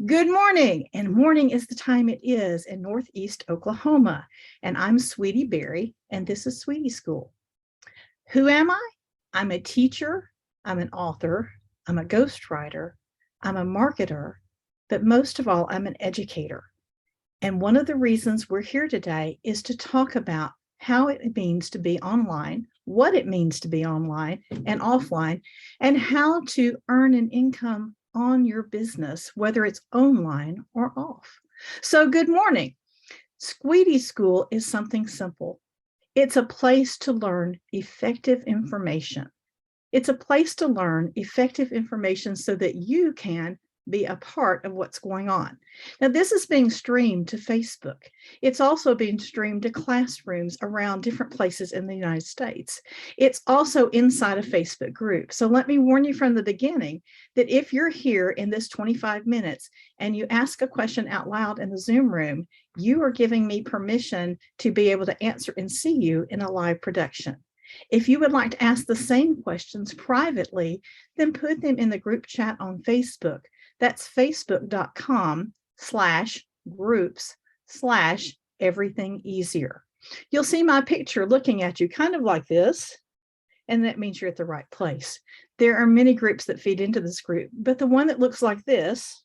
Good morning, and morning is the time it is in Northeast Oklahoma. And I'm Sweetie Berry, and this is Sweetie School. Who am I? I'm a teacher, I'm an author, I'm a ghostwriter, I'm a marketer, but most of all, I'm an educator. And one of the reasons we're here today is to talk about how it means to be online, what it means to be online and offline, and how to earn an income on your business, whether it's online or off. So, good morning. Squeedy School is something simple. It's a place to learn effective information. It's a place to learn effective information so that you can be a part of what's going on. Now, this is being streamed to Facebook. It's also being streamed to classrooms around different places in the United States. It's also inside a Facebook group. So let me warn you from the beginning that if you're here in this 25 minutes and you ask a question out loud in the Zoom room, you are giving me permission to be able to answer and see you in a live production. If you would like to ask the same questions privately, then put them in the group chat on Facebook. That's facebook.com/groups/everything easier. You'll see my picture looking at you kind of like this, and that means you're at the right place. There are many groups that feed into this group, but the one that looks like this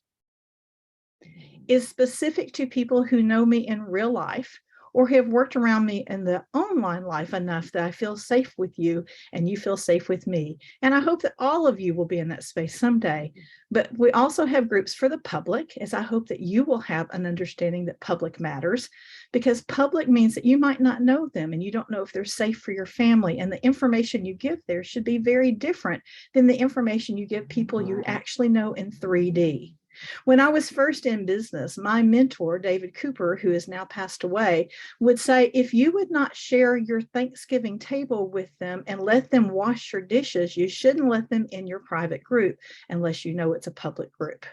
is specific to people who know me in real life or have worked around me in the online life enough that I feel safe with you and you feel safe with me. And I hope that all of you will be in that space someday. But we also have groups for the public, as I hope that you will have an understanding that public matters, because public means that you might not know them and you don't know if they're safe for your family. And the information you give there should be very different than the information you give people you actually know in 3D. When I was first in business, my mentor, David Cooper, who has now passed away, would say, if you would not share your Thanksgiving table with them and let them wash your dishes, you shouldn't let them in your private group unless you know it's a public group.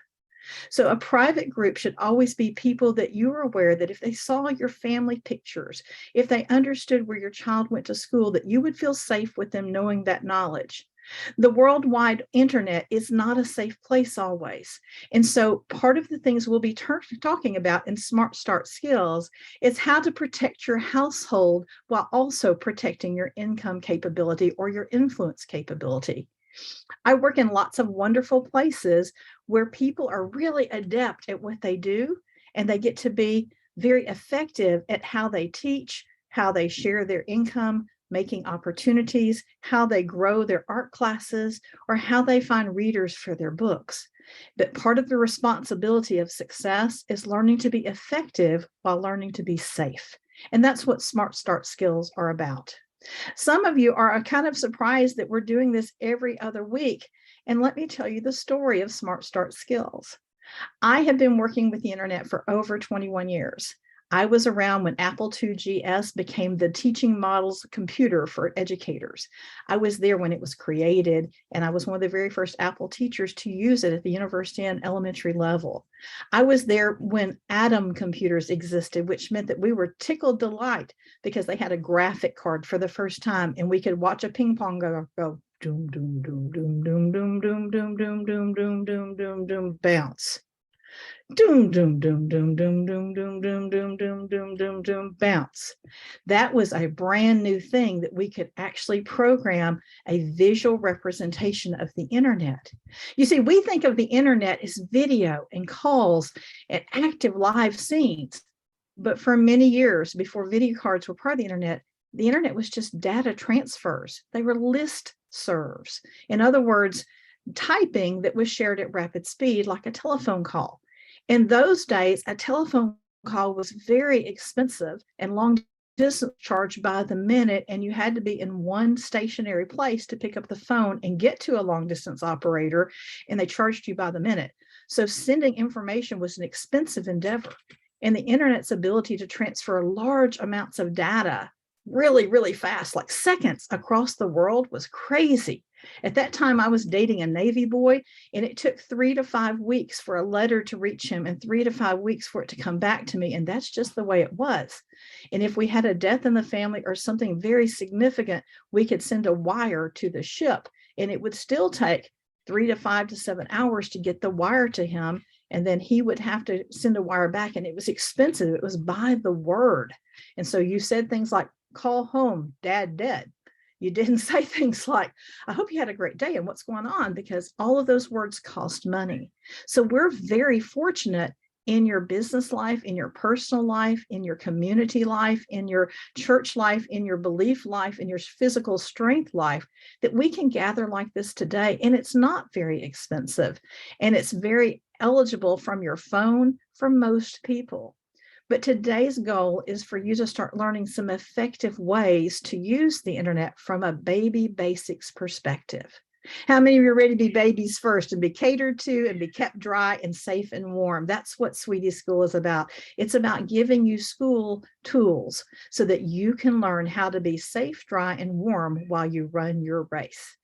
So a private group should always be people that you are aware that if they saw your family pictures, if they understood where your child went to school, that you would feel safe with them knowing that knowledge. The worldwide internet is not a safe place always. And so part of the things we'll be talking about in Smart Start Skills is how to protect your household while also protecting your income capability or your influence capability. I work in lots of wonderful places where people are really adept at what they do, and they get to be very effective at how they teach, how they share their income, making opportunities, how they grow their art classes, or how they find readers for their books. But part of the responsibility of success is learning to be effective while learning to be safe. And that's what Smart Start Skills are about. Some of you are kind of surprised that we're doing this every other week. And let me tell you the story of Smart Start Skills. I have been working with the internet for over 21 years. I was around when Apple IIgs became the teaching models computer for educators. I was there when it was created, and I was one of the very first Apple teachers to use it at the university and elementary level. I was there when Atom computers existed, which meant that we were tickled delight because they had a graphic card for the first time, and we could watch a ping pong go doom, doom, doom, doom, doom, doom, doom, doom, doom, doom, doom, doom, doom, doom, bounce. Doom, doom, doom, doom, doom, doom, doom, doom, doom, doom, doom, doom, doom, bounce. That was a brand new thing that we could actually program a visual representation of the internet. You see, we think of the internet as video and calls and active live scenes. But for many years before video cards were part of the internet was just data transfers. They were list serves. In other words, typing that was shared at rapid speed like a telephone call. In those days, a telephone call was very expensive and long distance charged by the minute, and you had to be in one stationary place to pick up the phone and get to a long distance operator, and they charged you by the minute. So sending information was an expensive endeavor, and the internet's ability to transfer large amounts of data really, really fast, like seconds across the world, was crazy. At that time, I was dating a Navy boy, and it took 3 to 5 weeks for a letter to reach him and 3 to 5 weeks for it to come back to me. And that's just the way it was. And if we had a death in the family or something very significant, we could send a wire to the ship, and it would still take 3 to 5 to 7 hours to get the wire to him. And then he would have to send a wire back, and it was expensive. It was by the word. And so you said things like, call home, dad dead. You didn't say things like, I hope you had a great day and what's going on, because all of those words cost money. So we're very fortunate in your business life, in your personal life, in your community life, in your church life, in your belief life, in your physical strength life, that we can gather like this today. And it's not very expensive, and it's very eligible from your phone for most people. But today's goal is for you to start learning some effective ways to use the internet from a baby basics perspective. How many of you are ready to be babies first and be catered to and be kept dry and safe and warm? That's what Sweetie School is about. It's about giving you school tools so that you can learn how to be safe, dry, and warm while you run your race.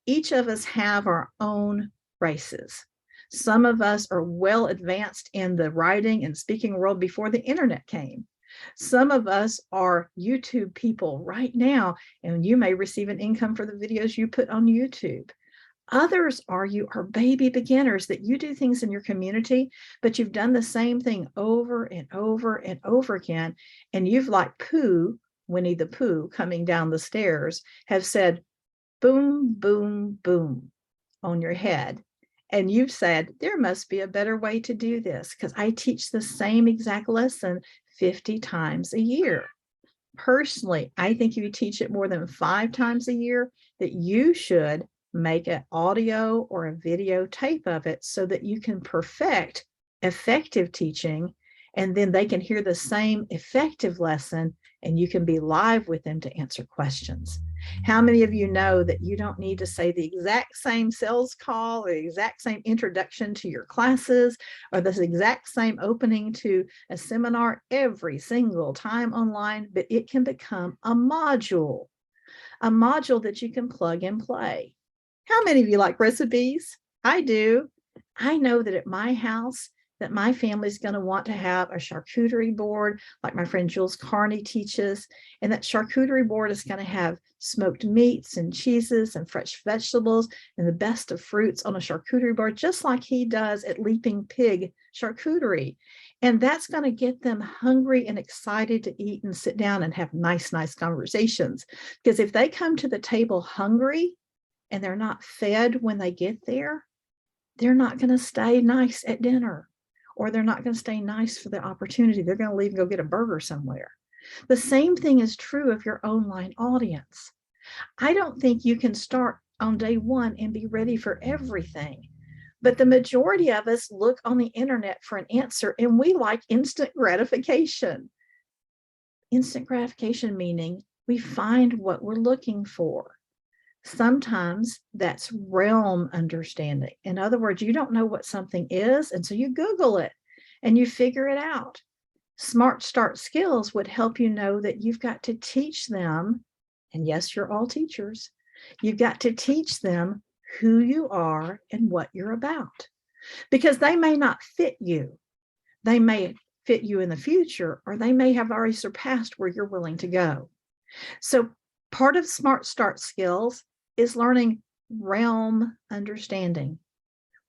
Each of us have our own races. Some of us are well advanced in the writing and speaking world before the internet came. Some of us are YouTube people right now, and you may receive an income for the videos you put on YouTube. Others are baby beginners, that you do things in your community, but you've done the same thing over and over and over again. And you've, like Pooh, Winnie the Pooh coming down the stairs, have said, boom, boom, boom on your head. And you've said, there must be a better way to do this, because I teach the same exact lesson 50 times a year. Personally, I think if you teach it more than 5 times a year, that you should make an audio or a video tape of it so that you can perfect effective teaching, and then they can hear the same effective lesson and you can be live with them to answer questions. How many of you know that you don't need to say the exact same sales call or the exact same introduction to your classes or the exact same opening to a seminar every single time online, but it can become a module that you can plug and play. How many of you like recipes? I do. I know that at my house, that my family's going to want to have a charcuterie board like my friend Jules Carney teaches. And that charcuterie board is going to have smoked meats and cheeses and fresh vegetables and the best of fruits on a charcuterie board, just like he does at Leaping Pig Charcuterie. And that's going to get them hungry and excited to eat and sit down and have nice conversations. Because if they come to the table hungry and they're not fed when they get there, they're not going to stay nice at dinner. Or they're not going to stay nice for the opportunity. They're going to leave and go get a burger somewhere. The same thing is true of your online audience. I don't think you can start on day one and be ready for everything. But the majority of us look on the internet for an answer, and we like instant gratification. Instant gratification meaning we find what we're looking for. Sometimes that's realm understanding. In other words, you don't know what something is, and so you Google it and you figure it out. Smart Start Skills would help you know that you've got to teach them, and yes, you're all teachers, you've got to teach them who you are and what you're about, because they may not fit you. They may fit you in the future, or they may have already surpassed where you're willing to go. So part of Smart Start Skills is learning realm understanding.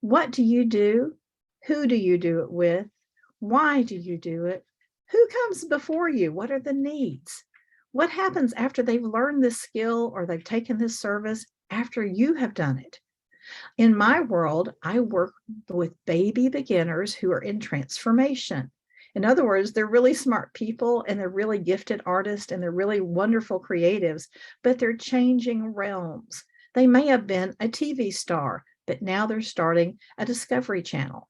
What do you do? Who do you do it with? Why do you do it? Who comes before you? What are the needs? What happens after they've learned this skill or they've taken this service after you have done it? In my world, I work with baby beginners who are in transformation. In other words, they're really smart people and they're really gifted artists and they're really wonderful creatives, but they're changing realms. They may have been a TV star, but now they're starting a Discovery Channel.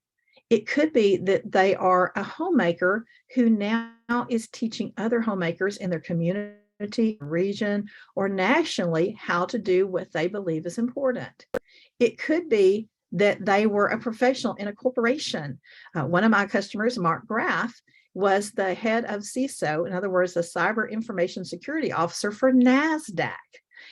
It could be that they are a homemaker who now is teaching other homemakers in their community, region, or nationally how to do what they believe is important. It could be that they were a professional in a corporation. One of my customers, Mark Graff, was the head of CISO, in other words, the Cyber Information Security Officer for NASDAQ.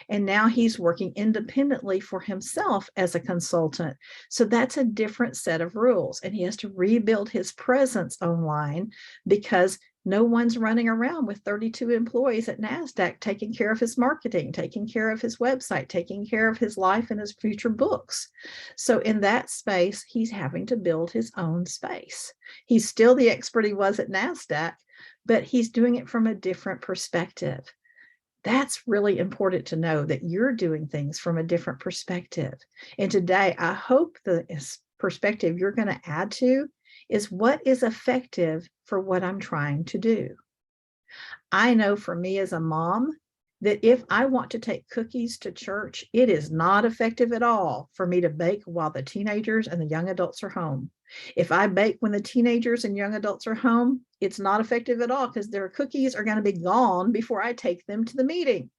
And now he's working independently for himself as a consultant. So that's a different set of rules. And he has to rebuild his presence online because No one's running around with 32 employees at NASDAQ taking care of his marketing, taking care of his website, taking care of his life and his future books. So in that space, he's having to build his own space. He's still the expert he was at NASDAQ, but he's doing it from a different perspective. That's really important to know, that you're doing things from a different perspective. And today, I hope the perspective you're going to add to is what is effective for what I'm trying to do. I know for me as a mom that if I want to take cookies to church, it is not effective at all for me to bake while the teenagers and the young adults are home. If I bake when the teenagers and young adults are home, it's not effective at all because their cookies are going to be gone before I take them to the meeting.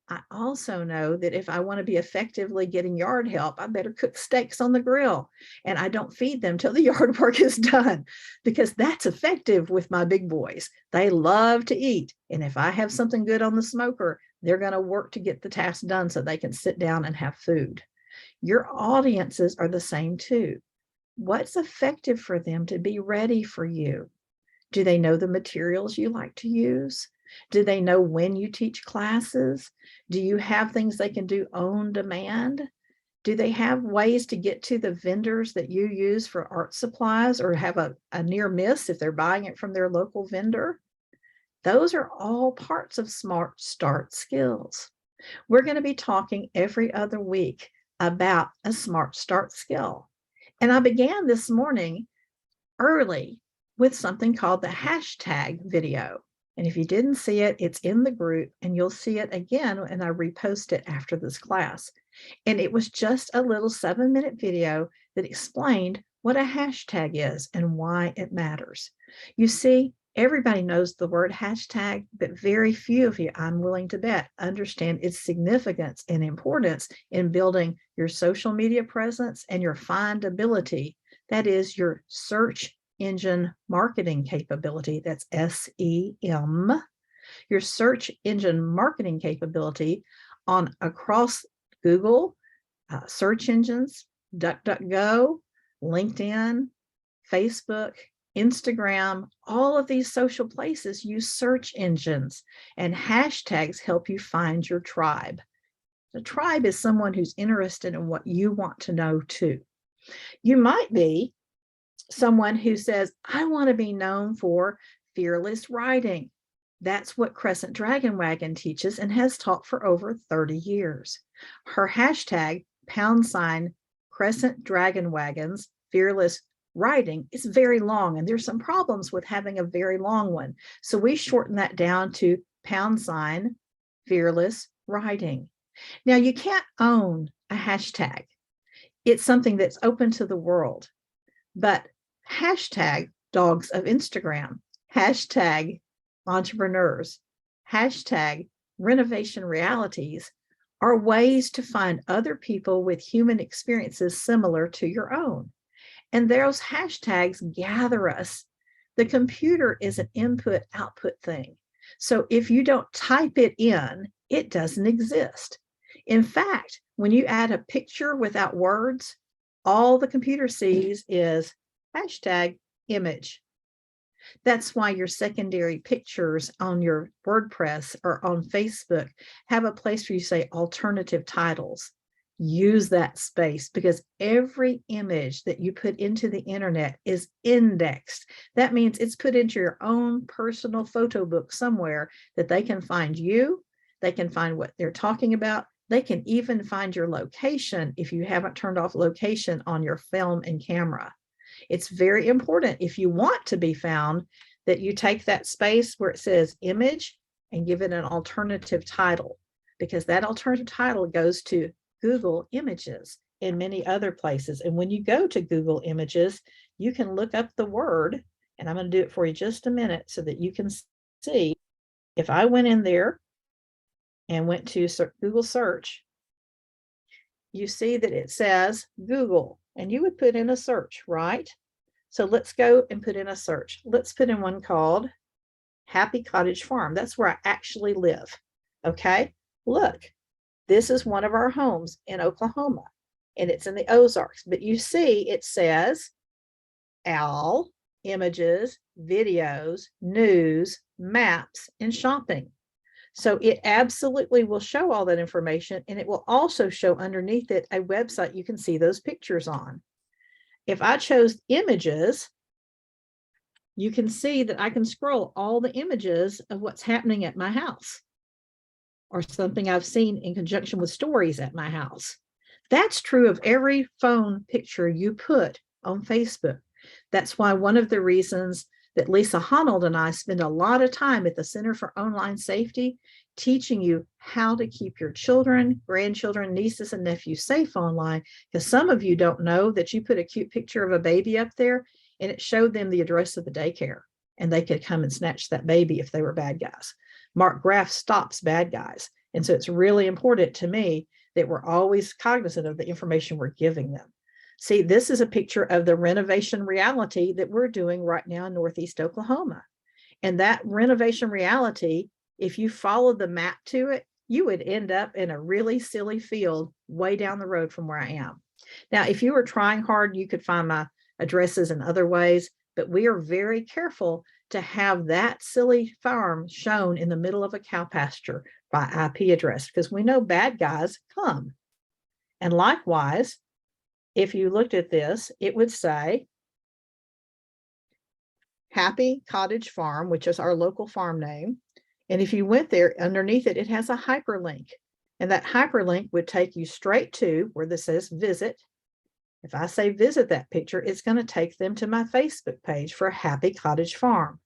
I also know that if I want to be effectively getting yard help, I better cook steaks on the grill, and I don't feed them till the yard work is done, because that's effective with my big boys. They love to eat. And if I have something good on the smoker, they're going to work to get the task done so they can sit down and have food. Your audiences are the same too. What's effective for them to be ready for you? Do they know the materials you like to use? Do they know when you teach classes? Do you have things they can do on demand? Do they have ways to get to the vendors that you use for art supplies, or have a near miss if they're buying it from their local vendor? Those are all parts of Smart Start skills. We're going to be talking every other week about a Smart Start skill. And I began this morning early with something called the hashtag video. And if you didn't see it, it's in the group, and you'll see it again when I repost it after this class. And it was just a little 7-minute video that explained what a hashtag is and why it matters. You see, everybody knows the word hashtag, but very few of you, I'm willing to bet, understand its significance and importance in building your social media presence and your findability. That is your search engine marketing capability. That's SEM. Your search engine marketing capability on across Google, search engines, DuckDuckGo, LinkedIn, Facebook, Instagram, all of these social places use search engines, and hashtags help you find your tribe. The tribe is someone who's interested in what you want to know too. You might be someone who says, I want to be known for fearless writing. That's what Crescent Dragon Wagon teaches and has taught for over 30 years. Her hashtag, # Crescent Dragon Wagons, fearless writing, is very long, and there's some problems with having a very long one. So we shorten that down to # fearless writing. Now, you can't own a hashtag. It's something that's open to the world. But hashtag dogs of Instagram, hashtag entrepreneurs, hashtag renovation realities are ways to find other people with human experiences similar to your own. And those hashtags gather us. The computer is an input-output thing. So if you don't type it in, it doesn't exist. In fact, when you add a picture without words, all the computer sees is hashtag image. That's why your secondary pictures on your WordPress or on Facebook have a place where you say alternative titles. Use that space, because every image that you put into the internet is indexed. That means it's put into your own personal photo book somewhere that they can find you, they can find what they're talking about, they can even find your location if you haven't turned off location on your film and camera. It's very important, if you want to be found, that you take that space where it says image and give it an alternative title, because that alternative title goes to Google Images and many other places. And when you go to Google Images, you can look up the word, and I'm going to do it for you just a minute so that you can see. If I went in there and went to Google search, you see that it says Google, and you would put in a search, right? So let's go and put in a search. Let's put in one called Happy Cottage Farm. That's where I actually live. Okay, look, this is one of our homes in Oklahoma, and it's in the Ozarks. But you see, it says Al images, videos, news, maps, and shopping. So it absolutely will show all that information, and it will also show underneath it a website you can see those pictures on. If I chose images, you can see that I can scroll all the images of what's happening at my house or something I've seen in conjunction with stories at my house. That's true of every phone picture you put on Facebook. That's why one of the reasons that Lisa Honnold and I spend a lot of time at the Center for Online Safety teaching you how to keep your children, grandchildren, nieces, and nephews safe online, because some of you don't know that you put a cute picture of a baby up there and it showed them the address of the daycare, and they could come and snatch that baby if they were bad guys. Mark Graff stops bad guys. And so it's really important to me that we're always cognizant of the information we're giving them. See, this is a picture of the renovation reality that we're doing right now in Northeast Oklahoma. And that renovation reality, if you followed the map to it, you would end up in a really silly field way down the road from where I am. Now, if you were trying hard, you could find my addresses in other ways, but we are very careful to have that silly farm shown in the middle of a cow pasture by IP address, because we know bad guys come. And likewise, if you looked at this, it would say Happy Cottage Farm, which is our local farm name. And if you went there, underneath it, it has a hyperlink. And that hyperlink would take you straight to where this says visit. If I say visit that picture, it's going to take them to my Facebook page for Happy Cottage Farm.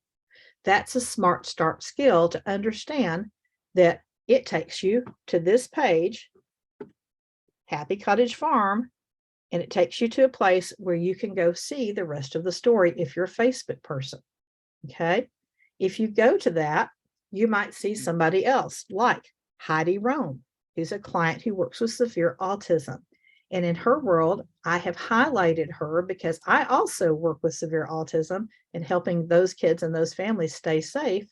That's a smart start skill to understand that it takes you to this page, Happy Cottage Farm, and it takes you to a place where you can go see the rest of the story if you're a Facebook person. Okay. If you go to that, you might see somebody else like Heidi Rome, who's a client who works with severe autism. And in her world, I have highlighted her because I also work with severe autism and helping those kids and those families stay safe.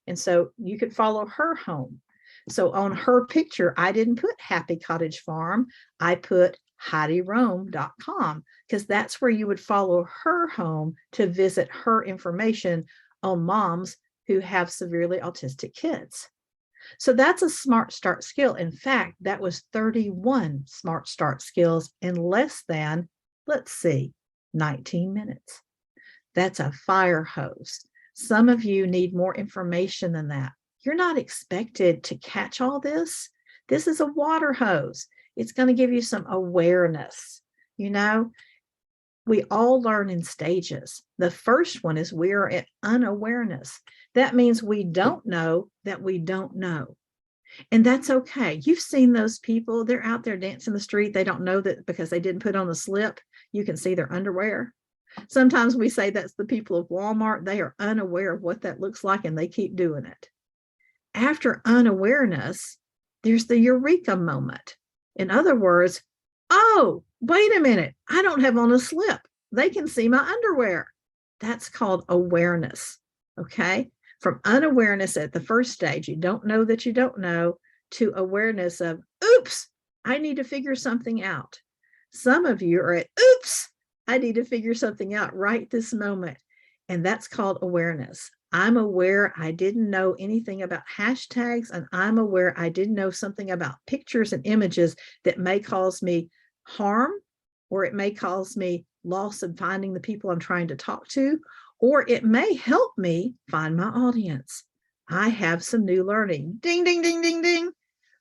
And so you could follow her home. So on her picture, I didn't put Happy Cottage Farm. I put HeidiRome.com, because that's where you would follow her home to visit her information on moms who have severely autistic kids. So that's a smart start skill. In fact, that was 31 smart start skills in less than, let's see, 19 minutes. That's a fire hose. Some of you need more information than that. You're not expected to catch all this. This is a water hose. It's going to give you some awareness. You know, we all learn in stages. The first one is we're at unawareness. That means we don't know that we don't know. And that's okay. You've seen those people, they're out there dancing the street. They don't know that because they didn't put on the slip, you can see their underwear. Sometimes we say that's the people of Walmart. They are unaware of what that looks like and they keep doing it. After unawareness, there's the eureka moment. In other words, oh, wait a minute, I don't have on a slip. They can see my underwear. That's called awareness, okay? From unawareness at the first stage, you don't know that you don't know, to awareness of, oops, I need to figure something out. Some of you are at, oops, I need to figure something out right this moment. And that's called awareness. I'm aware I didn't know anything about hashtags, and I'm aware I didn't know something about pictures and images that may cause me harm, or it may cause me loss of finding the people I'm trying to talk to, or it may help me find my audience. I have some new learning. Ding, ding, ding, ding, ding.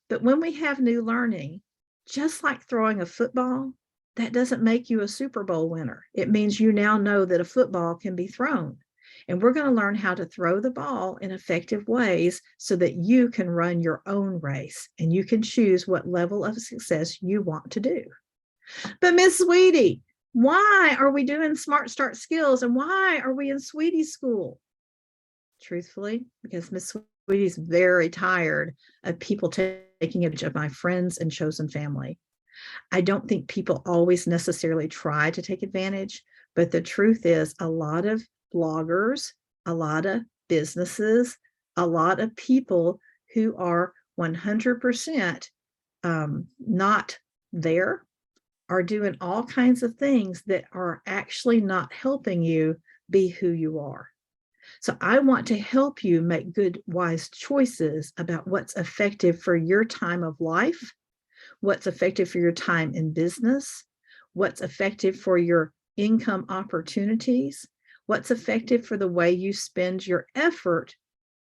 But when we have new learning, just like throwing a football, that doesn't make you a Super Bowl winner. It means you now know that a football can be thrown. And we're going to learn how to throw the ball in effective ways so that you can run your own race and you can choose what level of success you want to do. But Miss Sweetie, why are we doing Smart Start Skills and why are we in Sweetie School? Truthfully, because Miss Sweetie's very tired of people taking advantage of my friends and chosen family. I don't think people always necessarily try to take advantage, but the truth is a lot of bloggers, a lot of businesses, a lot of people who are 100% not there are doing all kinds of things that are actually not helping you be who you are. So I want to help you make good, wise choices about what's effective for your time of life, what's effective for your time in business, what's effective for your income opportunities, what's effective for the way you spend your effort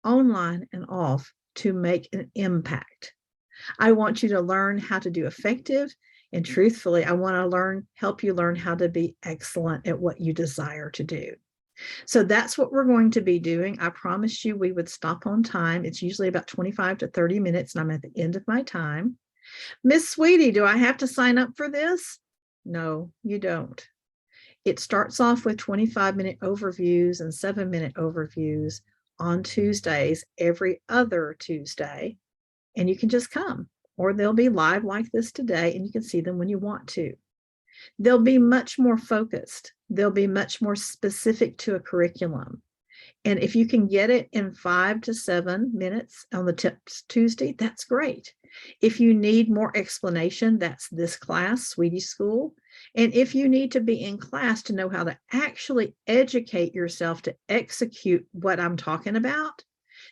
online and off to make an impact. I want you to learn how to do effective, and truthfully, I want to help you learn how to be excellent at what you desire to do. So that's what we're going to be doing. I promised you we would stop on time. It's usually about 25 to 30 minutes, and I'm at the end of my time. Miss Sweetie, do I have to sign up for this? No, you don't. It starts off with 25-minute overviews and 7-minute overviews on Tuesdays, every other Tuesday, and you can just come, or they'll be live like this today, and you can see them when you want to. They'll be much more focused. They'll be much more specific to a curriculum. And if you can get it in 5 to 7 minutes on the Tips Tuesday, that's great. If you need more explanation, that's this class, Sweetie School. And if you need to be in class to know how to actually educate yourself to execute what I'm talking about,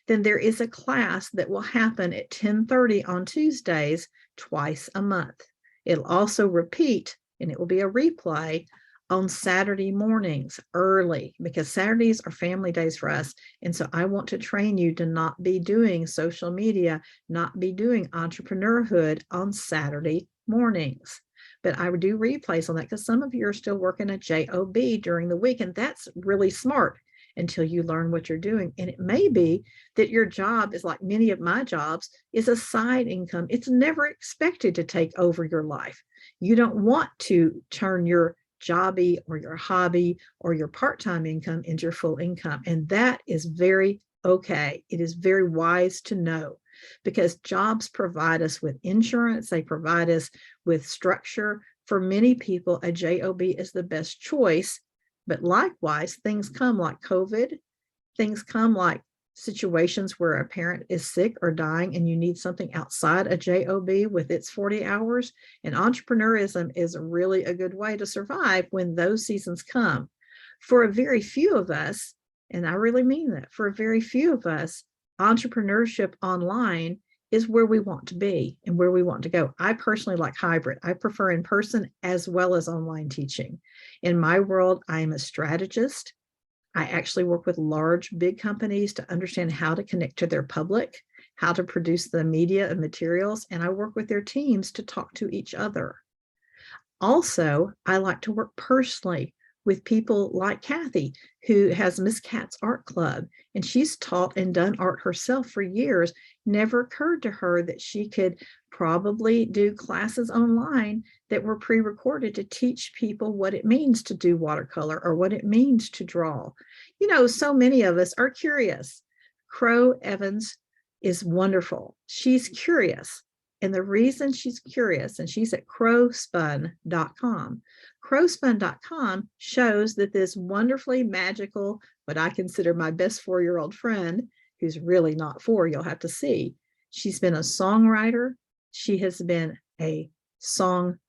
then there is a class that will happen at 10:30 on Tuesdays, twice a month. It'll also repeat, and it will be a replay on Saturday mornings early, because Saturdays are family days for us. And so I want to train you to not be doing social media, not be doing entrepreneurhood on Saturday mornings. But I would do replays on that because some of you are still working a job during the week, and that's really smart until you learn what you're doing. And it may be that your job is like many of my jobs, is a side income. It's never expected to take over your life. You don't want to turn your jobby or your hobby or your part-time income into your full income. And that is very okay. It is very wise to know, because jobs provide us with insurance. They provide us with structure. For many people, a job is the best choice. But likewise, things come like COVID, things come like situations where a parent is sick or dying and you need something outside a job with its 40 hours. And entrepreneurism is really a good way to survive when those seasons come. For a very few of us, and I really mean that, for a very few of us, entrepreneurship online is where we want to be and where we want to go. I personally like hybrid. I prefer in person as well as online teaching. In my world, I am a strategist. I actually work with large, big companies to understand how to connect to their public, how to produce the media and materials, and I work with their teams to talk to each other. Also, I like to work personally with people like Kathy, who has Miss Kat's Art Club, and she's taught and done art herself for years. Never occurred to her that she could probably do classes online that were pre-recorded to teach people what it means to do watercolor or what it means to draw. You know, so many of us are curious. Crow Evans is wonderful. She's curious. And the reason she's curious, and she's at crowspun.com. Crowspun.com shows that this wonderfully magical, what I consider my best 4-year-old friend, who's really not 4, you'll have to see. She's been a songwriter. She has been a song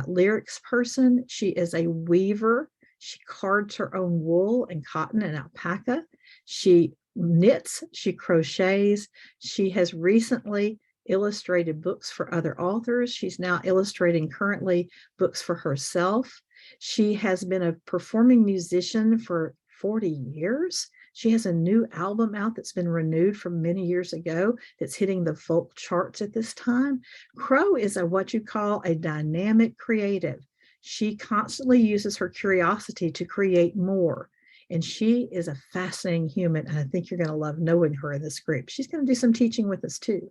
lyrics person. She is a weaver. She cards her own wool and cotton and alpaca. She knits, she crochets. She has recently illustrated books for other authors. She's now illustrating currently books for herself. She has been a performing musician for 40 years. She has a new album out that's been renewed from many years ago that's hitting the folk charts at this time. Crow is what you call a dynamic creative. She constantly uses her curiosity to create more. And she is a fascinating human. And I think you're going to love knowing her in this group. She's going to do some teaching with us too.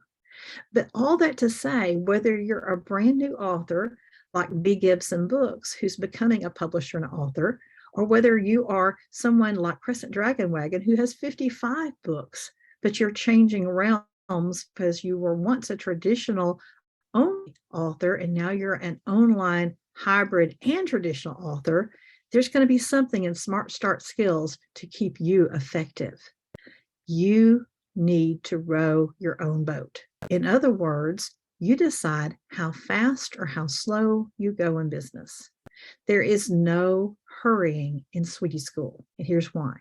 But all that to say, whether you're a brand new author like B. Gibson Books, who's becoming a publisher and an author, or whether you are someone like Crescent Dragon Wagon, who has 55 books, but you're changing realms because you were once a traditional only author and now you're an online hybrid and traditional author, there's going to be something in Smart Start Skills to keep you effective. You need to row your own boat. In other words, you decide how fast or how slow you go in business. There is no hurrying in Sweetie School. And here's why.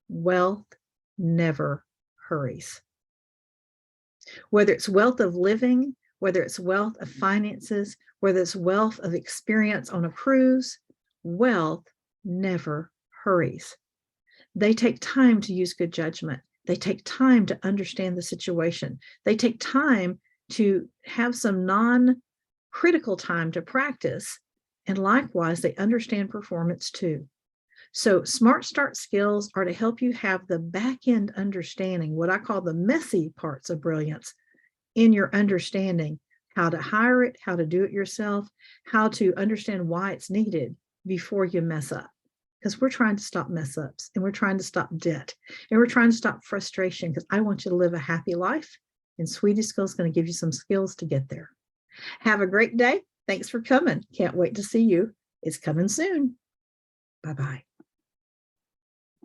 Wealth never hurries. Whether it's wealth of living, whether it's wealth of finances, whether it's wealth of experience on a cruise, wealth never hurries. They take time to use good judgment. They take time to understand the situation. They take time to have some non-critical time to practice. And likewise, they understand performance too. So Smart Start skills are to help you have the back-end understanding, what I call the messy parts of brilliance, in your understanding, how to hire it, how to do it yourself, how to understand why it's needed before you mess up. Because we're trying to stop mess ups, and we're trying to stop debt, and we're trying to stop frustration, because I want you to live a happy life, and Sweetie Skill is going to give you some skills to get there. Have a great day. Thanks for coming. Can't wait to see you. It's coming soon. Bye-bye.